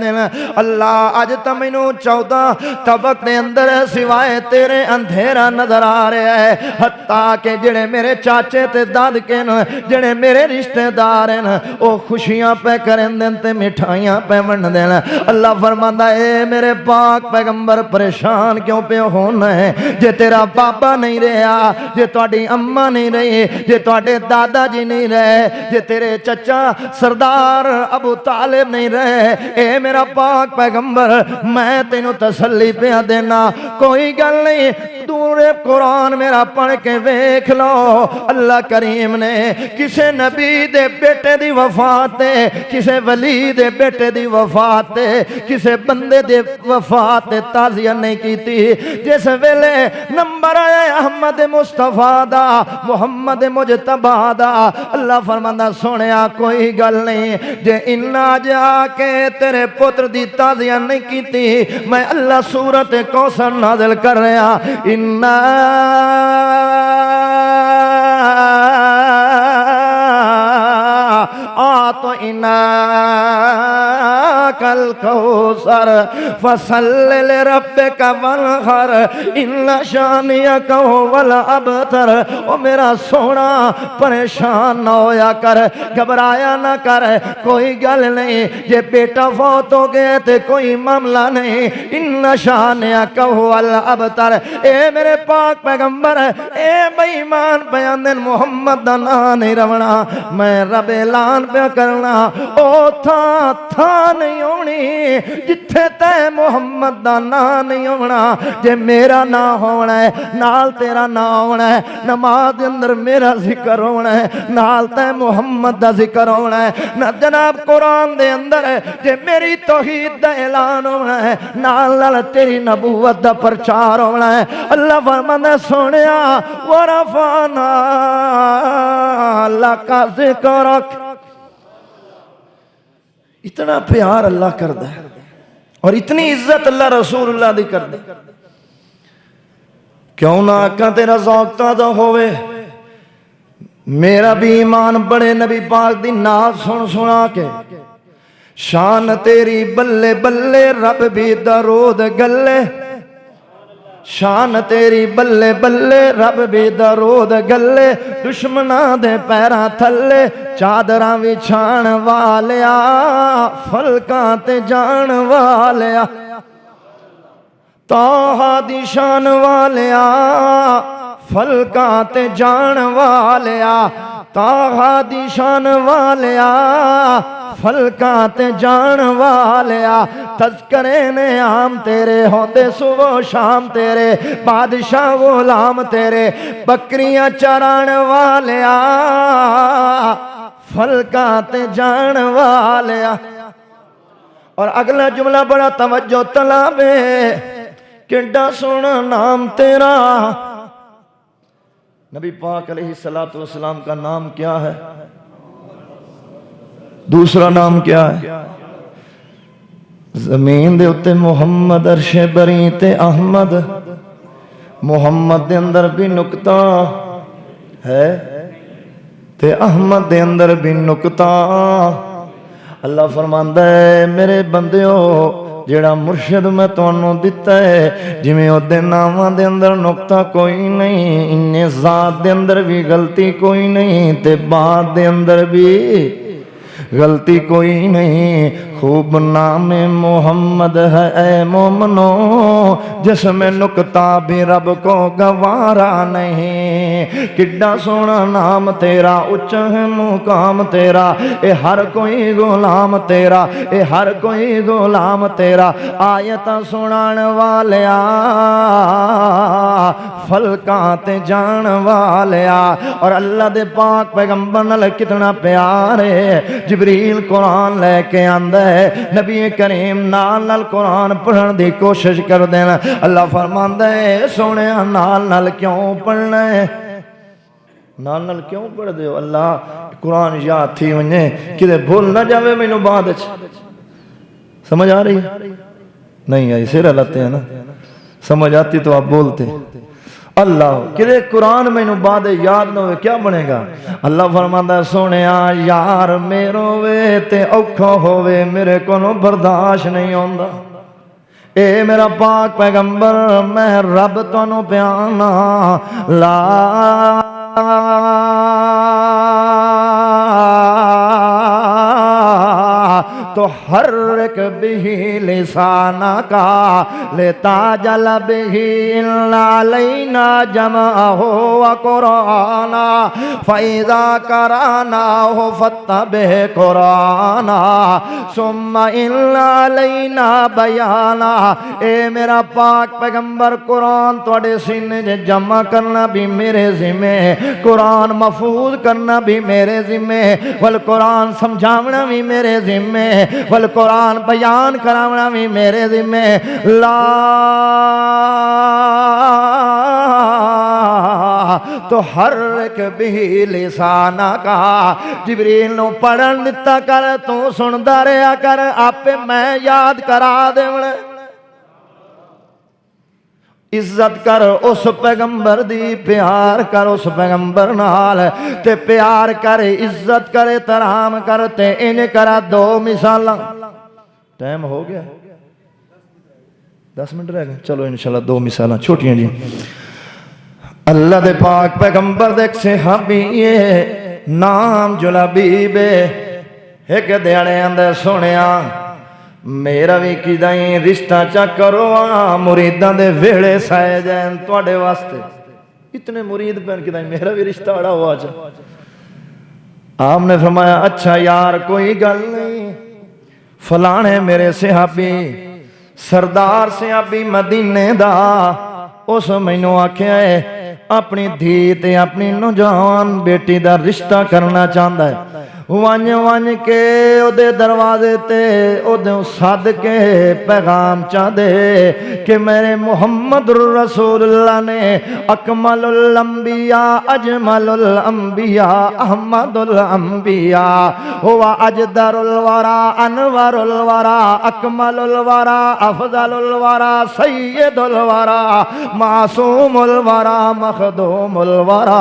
اللہ آج تمہیں 14 طبق دے اندر سوائے تیرے اندھیرا نظر آ رہے ہیں حتیٰ کہ جڑے میرے چاچے تے دادکے جڑے میرے رشتہ دار ہیں او خوشیاں پہ کریں دیں تے مٹھائیاں پہ ون دیں اللہ فرماندہ اے میرے پاک پیغمبر پریشان کیوں پہ ہونا ہے جے تیرا بابا نہیں رہا جے تواڈی اماں نہیں رہی جے تواڈے دادا جی نہیں رہے جے تیرے چچا سردار ابو طالب نہیں رہے اے میرا پاک پیغمبر میں تینوں تسلی پہ دینا کوئی گل نہیں دور قرآن میرا پڑھ کے ویکھ لو اللہ کریم نے کسے نبی دے بیٹے دی وفات تے کسے ولی دے بیٹے دی وفات تے کسے بندے دے وفات تے تعزیہ نہیں کیتی جس ویلے نمبر آیا احمد مصطفیٰ دا محمد مجتبہ دا اللہ فرماندہ سنیا کوئی گل نہیں جے انہا جا کے تیرے پتر دی تعزیہ نہیں کیتی میں اللہ سورت کوثر نازل کر رہا انہا أعطيناك الكوثر فصل لربك وانحر إن شانئك هو الأبتر او میرا سونا پریشان نہ ہویا کر گھبرایا نہ کر کوئی گل نہیں یہ بیٹا فوت ہو گئے تے کوئی معاملہ نہیں ان شانئک هو الأبتر اے میرے پاک پیغمبر اے بے ایمان بیان دن محمد دا نام نہیں رونا میں رب اعلان پہ کرنا او تھا نہیں ہونی جتھے تے محمد دا نام نہیں ہونا جے میرا نام ہونا ہے نال تیرا نام ہونا ہے نماز اندر میرا ذکر ہونا ہے نال تے محمد دا ذکر ہونا ہے نہ جناب قرآن دے اندر ہے جے میری توحید دا اعلان ہونا ہے نال نال تیری نبوت دا پرچار ہونا ہے اللہ فرمانا سونیا ورفعنا لک ذکرک اتنا پیار اللہ کردہ ہے اور اتنی عزت اللہ رسول اللہ دی کردہ کیوں نہ آقا تیرا ذوق تازہ ہوئے میرا بھی ایمان بڑے نبی پاک دی ناز سن سنا کے شان تیری بلے بلے رب بھی درود گلے شان تیری بلے بلے رب بھی درود گلے دشمناں دے پیراں تھلے چادراں وچھان والیا فلکاں تے جان والیا طٰہٰ دی شان والیا فلکاں تے جان والیا طٰہٰ دی شان والیا فلکاں تے جان والیا تذکرے نعام تیرے ہوندے صبح شام تیرے بادشاہ غلام تیرے بکریاں چران والیا فلکاں تے جان والیا۔ اور اگلا جملہ بڑا توجہ طلب ہے، کیڈا سونا نام تیرا۔ نبی پاک علیہ السلام کا نام کیا ہے؟ دوسرا نام کیا ہے؟ زمین دے اتے محمد عرش بری تے احمد، محمد دے اندر بھی نکتہ ہے تے احمد دے اندر بھی نکتہ۔ اللہ فرماندا ہے میرے بندیو جیڑا مرشد میں تانوں دتا ہے جویں اودے ناماں دے اندر نقطہ کوئی نہیں، انہیں ذات دے اندر بھی غلطی کوئی نہیں تے بات دے اندر بھی غلطی کوئی نہیں۔ خوب نام محمد ہے اے مومنو جس میں نکتہ بھی رب کو گوارا نہیں۔ کڈا سونا نام تیرا، اچا ہے مقام تیرا، اے ہر کوئی غلام تیرا، اے ہر کوئی غلام تیرا۔ آیتاں سنان والیا فلکاں تے جان والیا۔ اور اللہ دے پاک پیغمبر نال کتنا پیار ہے۔ جبریل قرآن لے کے آندا ہے، نبی کریم نال نال قرآن پڑھن دی کوشش کر دینا۔ اللہ فرماندا ہے سونے نال نال کیوں پڑھنا ہے؟ نال نال کیوں پڑھ دیو؟ اللہ قرآن یاد تھی ونجے کدے بھول نہ جاوے مینوں بعد وچ۔ سمجھ آ رہی نہیں آئی؟ سر ہلاتے ہیں نا، سمجھ آتی تو آپ بولتے۔ اللہ کدے قرآن میں بعد یاد نہ ہوئے کیا بنے گا؟ اللہ فرماندا سونیا یار میرو وے تے اوکھا ہوئے میرے کولوں برداشت نہیں ہوندا۔ اے میرا پاک پیغمبر میں رب تانوں پیانا لا تو حرک بھی لسانا کا لتاجل بھی علینا جمعہ و قرآنا فَإِذَا قَرَأْنَاهُ فَاتَّبِعْ قُرْآنَا ثُمَّ إِنَّ عَلَيْنَا بَيَانًا۔ اے میرا پاک پیغمبر قرآن توڑے سینے جمع کرنا بھی میرے ذمہ، قرآن محفوظ کرنا بھی میرے ذمہ، والقرآن سمجھاونا بھی میرے ذمہ، والقرآن بیان کراونا بھی میرے ذمہ۔ لا تو حرک بھی لسانا کا، جبریل نو پڑھن دتا کر تو سندا رہیا کر، آپ میں یاد کرا دیونا۔ عزت کر اس پیغمبر دی، پیار کر اس پیغمبر نال تے پیار کر، عزت کر، احترام کر تے انہیں کرا دو مثالاں۔ ٹائم ہو گیا 10 منٹ رہ گئے، چلو انشاءاللہ دو مثالاں چھوٹیاں جی۔ اللہ دے پاک پیغمبر دیکھ صحابی نام جلابیب، ایک دیانے اندر سنیا میرا بھی کدائیں رشتہ چا کرو مریدان دے ویڑے سائے جائیں توڑے واسطے۔ اتنے مرید پہن کدائیں میرا بھی رشتہ اڑا ہوا جا۔ آپ نے فرمایا اچھا یار کوئی گل نہیں، فلانے میرے صحابی سردار صحابی مدینے دا اس مینوں آکھیا ہے اپنی دھی تے اپنی نوجوان بیٹی دا رشتہ کرنا چاہتا ہے۔ وانج وانج کے او دے دروازے تے او دے ساد کے پیغام چاہ دے کہ میرے محمد رسول اللہ نے اکمل الانبیاء اجمل الانبیاء احمد الانبیاء ہوا اجدر الورا انور الورا اکمل الورا افضل الورا سید الورا معصوم الورا مخدوم الورا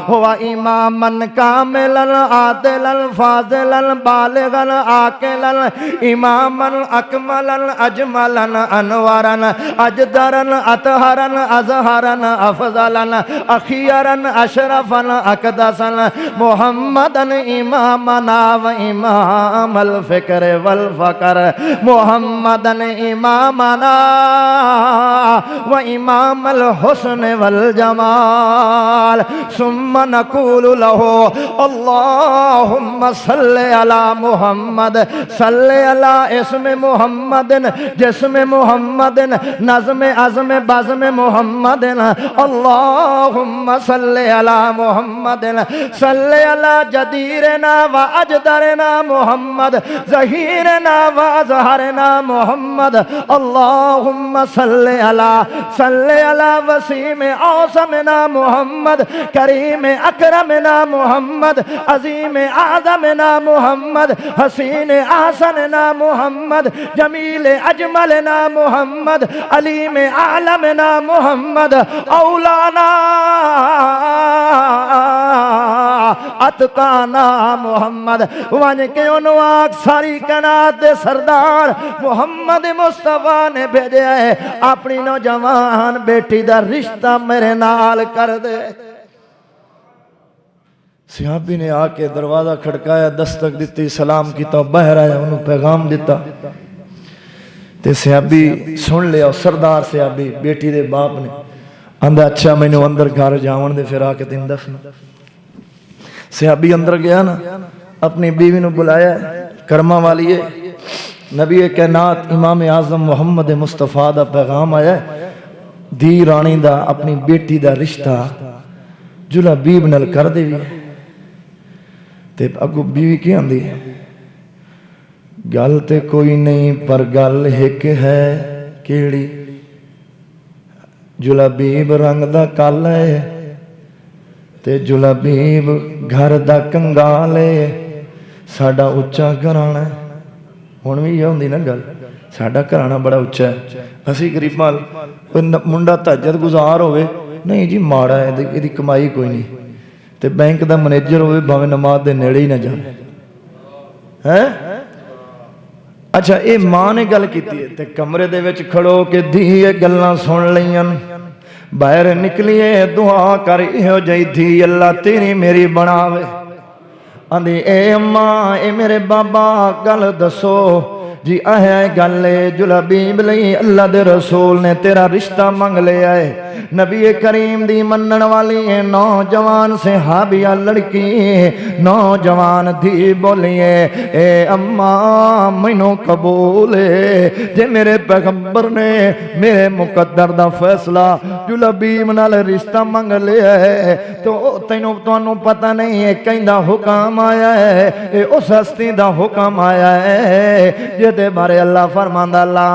ہوا اماما کاملا عادلا فاضلا بالغا عاقلا اماما اکملا اجملا انورا اجدرا اطہرا ازہرا افضلا اخیرا اشرفا اقدسا محمدا امامنا و امام الفکر والفقر محمدا امامنا و امام الحسن والجمال ثم نقول له اللهم صل على محمد صل على اسم محمد جسم محمد نظم عظم بزم محمد اللهم صل على محمد صل على جديرنا وأجدرنا محمد ظهيرنا وأظهرنا محمد اللهم صل على وسيم عاصمنا محمد كريم أكرمنا محمد عظيم أعظمنا محمد حسين أحسننا محمد جميل أجملنا محمد عليم أعلمنا محمد أولانا اتقانا محمد وان کے انواق ساری کائنات دے سردار محمد مصطفیٰ نے بھیجا ہے اپنی نوجوان بیٹی دا رشتہ میرے نال کر دے صحابی نے آ کے دروازہ کھڑکایا دستک دیتی سلام کیتا باہر آیا انہوں پیغام دیتا تے صحابی سن لیا سردار صحابی بیٹی دے باپ نے اندھا اچھا میں نے اندر گھر جاون دے پھر آ کے تین دفن صحابی اندر گیا نا اپنی بیوی نے بلایا کرما والی ہے نبی کائنات امام اعظم محمد مصطفیٰ دا پیغام آیا دی رانی دا اپنی بیٹی دا رشتہ جلا بیب نل کر دے بھی تے اگو بیوی کی آندھی گل تے کوئی نہیں پر گل ایک ہے کیڑی جلابیب رنگ دا کال ہے تے جلابیب گھر دا کنگال ہے ساڑا اچھا گھرانا ہے ہون بھی یہ ہوندی نا گل ساڑا گھرانا بڑا اچھا ہے اسی غریب مال منڈا تہجد گزار ہوئے نہیں جی ماڑا ہے یہ کمائی کوئی نہیں تے بینک دا منیجر ہوئے بھاویں نماز دے نیڑے ہی نہ جائے اچھا اے ماں نے گل کیتی ہے تے کمرے دے وچ کھڑو کہ دھیے گلاں سن لئیاں باہر نکلیے دعا کر ایہو جئی تھی اللہ تیری میری بناوے آندھی اے اماں اے میرے بابا گل دسو جی آئے گلے جلابیب لئی اللہ دے رسول نے تیرا رشتہ منگ لے آئے نبی کریم دی منن والی نوجوان صحابیہ لڑکی نوجوان دھی بولیے اے اماں مینوں قبول ہے جے میرے پیغمبر نے میرے مقدر دا فیصلہ جلابیب نال رشتہ منگ لے آئے تو تینوں تانوں پتہ نہیں ہے کہیں دا حکم آیا ہے اے اس ہستی دا حکم آیا ہے جے دے بارے اللہ فرماندہ لا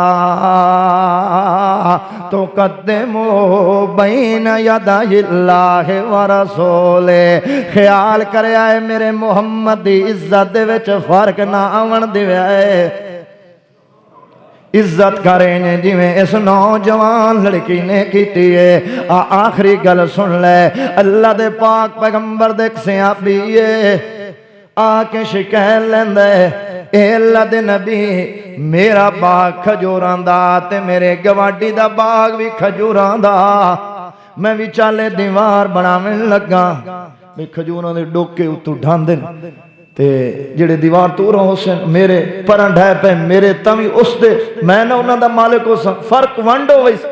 تو قدمو بین یدی اللہ ورسول خیال کرے آئے میرے محمد دی عزت دے وچ فرق نہ آون دے آئے عزت کریں جی میں اس نوجوان لڑکی نے کیتی ہے آخری گل سن لے اللہ دے پاک پیغمبر دیکھ صحابی آکے شکایت لیندے اے اللہ دے نبی میرا باغ کھجوراں دا تے میرے گواڈی دا باغ بھی کھجوراں دا میں بھی چالے دیوار بناویں لگا میں کھجوراں دے ڈوکے اتو ڈھاندے تے جڑے دیوار تو رہو سے میرے پران ڈھائے پہ میرے تاوی اس دے میں نہ انہاں دا مالک ہو سا فرق وانڈو ویس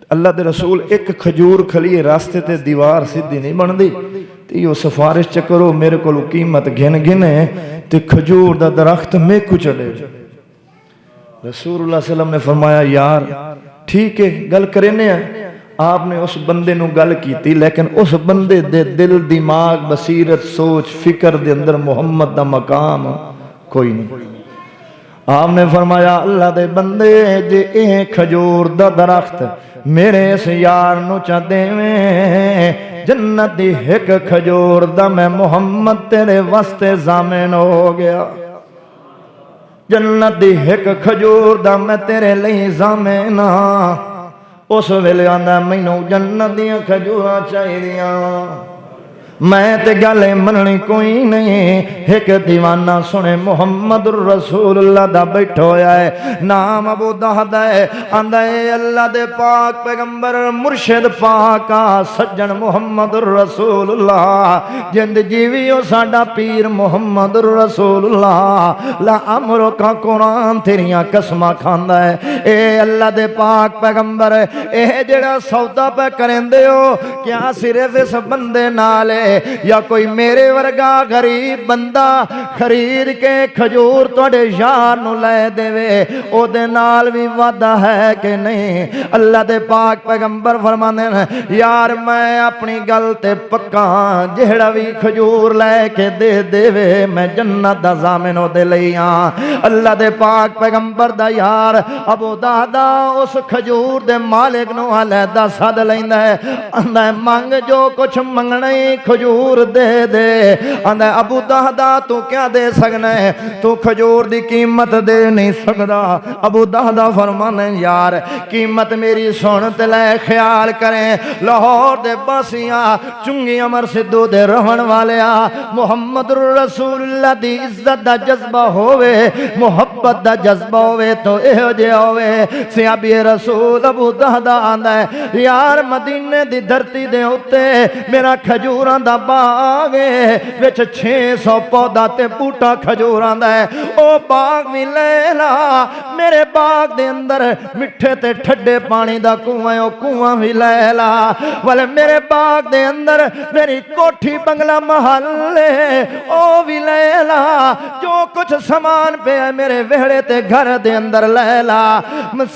اللہ دے رسول ایک کھجور کھلیے راستے تے دیوار سیدھی نہیں بن دی تے یہ سفارش چکرو میرے کو قیمت گھن گھنے تے کھجور دا درخت میں کو چڑے رسول اللہ صلی اللہ علیہ وسلم نے فرمایا یار ٹھیک ہے گل کرنے ہیں آپ نے اس بندے نو گل کی تھی لیکن اس بندے دے دل دماغ بصیرت سوچ فکر دے اندر محمد دا مقام کوئی نہیں آپ نے فرمایا اللہ دے بندے جے اے کھجور دا درخت میرے اس یار نو چا دے میں جنت دی ایک کھجور دا میں محمد تیرے واسطے ضامن ہو گیا جنت دی ایک کھجور دا میں تیرے لئی ضامن اس ویلے آندا مینوں جنت دیاں کھجوراں چاہیدیاں میں تے گلے مننی کوئی نہیں ایک دیوانہ سنے محمد رسول اللہ دا بیٹھا ہویا ہے نام ابو دہدا ہے آندا ہے اللہ دے پاک پیغمبر مرشد پاکا سجن محمد رسول اللہ جند جیویو ساڈا پیر محمد رسول اللہ لا امرو کا قرآن تیریاں قسمہ کھاندا ہے اے اللہ دے پاک پیغمبر اے جڑا سودا پہ کرندے ہو کیا صرف اس بندے نالے یا کوئی میرے ورگا غریب بندہ خرید کے کھجور توڑے یار نو لے دے وے او دے نال بھی وعدہ ہے کہ نہیں اللہ دے پاک پیغمبر فرماندے ہیں یار میں اپنی گل تے پکا جہڑا بھی کھجور لے کے دے دے وے میں جنت دا ضامن او دے لئیاں اللہ دے پاک پیغمبر دا یار ابو دہدا اس کھجور دے مالک نو علیحدہ سد لیندا ہے آندا ہے منگ جو کچھ منگنا ہی کھجور دے دے آندا ہے ابو دہدا تو کیا دے سکنا ہے تو کھجور دی قیمت دے نہیں سکدا ابو دہدا فرمانے یار قیمت میری سنت لے خیال کریں لاہور دے باسیاں چنگی امر سدھو دے رہن والیا محمد رسول اللہ دی عزت دا جذبہ ہوئے محبت دا جذبہ ہوئے تو اہو جے ہوئے صحابی رسول ابو دہدا آندا ہے یار مدینے دی دھرتی دے ہوتے میرا کھجوران دا باغے وچ 600 پودا تے بوٹا کھجوران دا ہے او باغ بھی لیلا میرے باغ دے اندر مٹھے تے ٹھڈے پانی دا کنویں او کنواں بھی لیلا والے میرے باغ دے اندر میری کوٹھی بنگلہ محلے او بھی لیلا جو کچھ سامان پہ ہے میرے وہڑے تے گھر دے اندر لیلا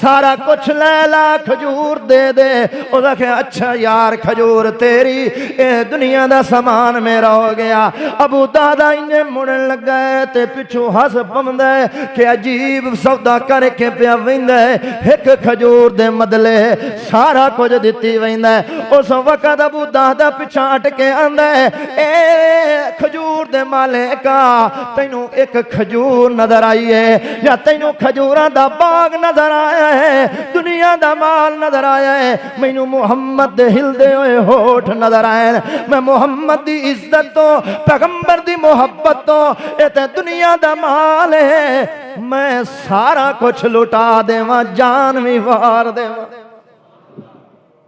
سارا کچھ لیلا کھجور دے دے او دیکھے اچھا یار کھجور تیری اے دنیا دا سامان میرا ہو گیا ابو دہدا انہیں مڑن لگ گئے تے پچھو ہس پمد ہے کہ عجیب سودا کر کے پیا ویند ہے ایک کھجور دے مدلے سارا کچھ دیتی ویند ہے اس وقت ابو دہدا پچھا اٹ کے آندہ ہے اے کھجور دے مالکا تینوں ایک کھجور نظر آئی ہے یا تینوں کھجوران دا باغ نظر آیا ہے دنیا دا مال نظر آیا ہے مینوں محمد دے ہل دے ہوئے ہوٹ نظر آئے میں محمد دی عزت تو پیغمبر دی محبت تو اے دنیا دا مال ہے میں سارا کچھ لٹا دے وہاں جان بھی وار دے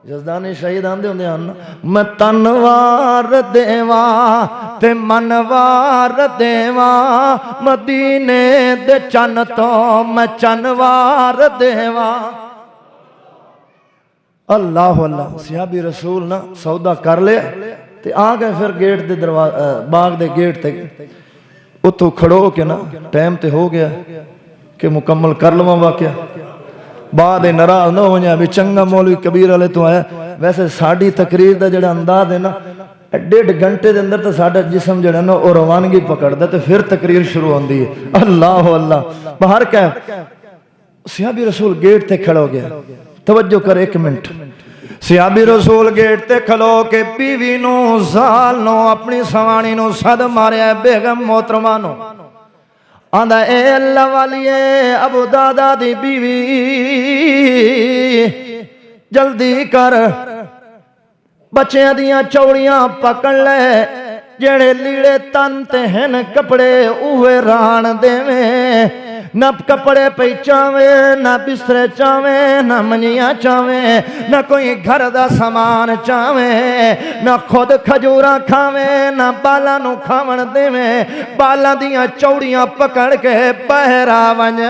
جزدانی شہید آن دے ہوندے آنا میں تنوار دیواں تے منوار دیواں مدینے دے چن تو میں چنوار دیواں اللہ اللہ صحابی رسول نا سودا کر لے تے آگئے پھر get they Bagh they get تے اتو کھڑو کے نا ٹائم تے ہو گیا کہ مکمل کر لواں واقعہ بعد ناراض نہ ہو جائے بھی چنگا مولوی کبیر والے تو آیا ویسے ساڑی تقریر دا جڑا انداز ہے نا 1.5 گھنٹے دے اندر تو ساڑا جسم جڑا نا اور روانگی پکڑ دے تو پھر تقریر شروع ہوندی ہے اللہ اللہ باہر کہہ صحابی رسول گیٹ تے کھڑو گیا توجہ کر 1 منٹ صحابی رسول گیٹ تے کھلو کے بیوی نو زال نو اپنی سوانی نو صد ماریا بیگم محترمہ نو آندہ اے اللہ والیے ابو دہدا دی بیوی جلدی کر بچیاں دیاں چوڑیاں پکڑ لے جڑے لیڑے تن تے ہن کپڑے اوہے ران دے میں نہ کپڑے پہ چاویں نہ بسترے چاویں نہ منیاں چاویں نہ کوئی گھر دا سامان چاویں نہ خود کھجوراں کھاویں نہ بالا نو کھاون دیویں بالا دیاں چوڑیاں پکڑ کے بہرا ونج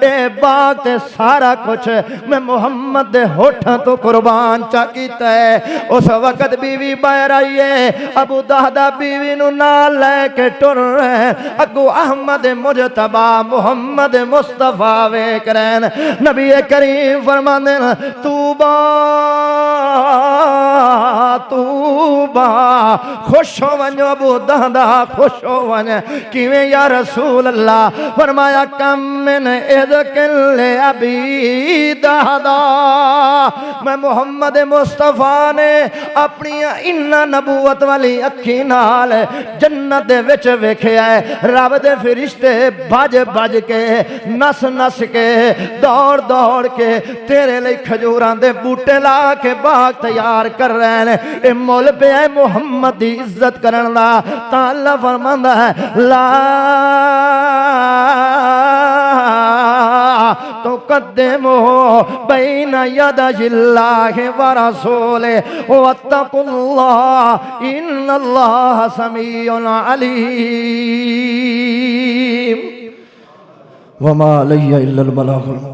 اے باغ تے سارا کچھ میں محمد دے ہوٹھاں تو قربان چا کیتا ہے اس وقت بیوی باہر آئی ہے ابو دہدا بیوی نو نال لے کے ٹر رہے اگو احمد مجتبہ محمد مصطفیٰ ویکرین نبی کریم فرماندے توبہ توبہ خوش ہو ونجو ابو دہدا خوش ہو ونج کیویں یا رسول اللہ فرمایا کم من اذکل لے ابی دہدا میں محمد مصطفیٰ نے اپنی انہ نبوت والی اکھی نال جنت دے وچ ویکھیا ہے رب دے فرشتے بھج بھج کے نس نس کے دوڑ دوڑ کے تیرے لئی کھجوراں دے بوٹے لا کے باغ تیار کر رہے ہیں اے مول پہ ہے محمد دی عزت کرن دا تا اللہ فرماندا ہے لا تقدموا بین یدی اللہ ورسولہ واتقوا اللہ ان اللہ سمیع علیم وما علی الا البلاغ المبین.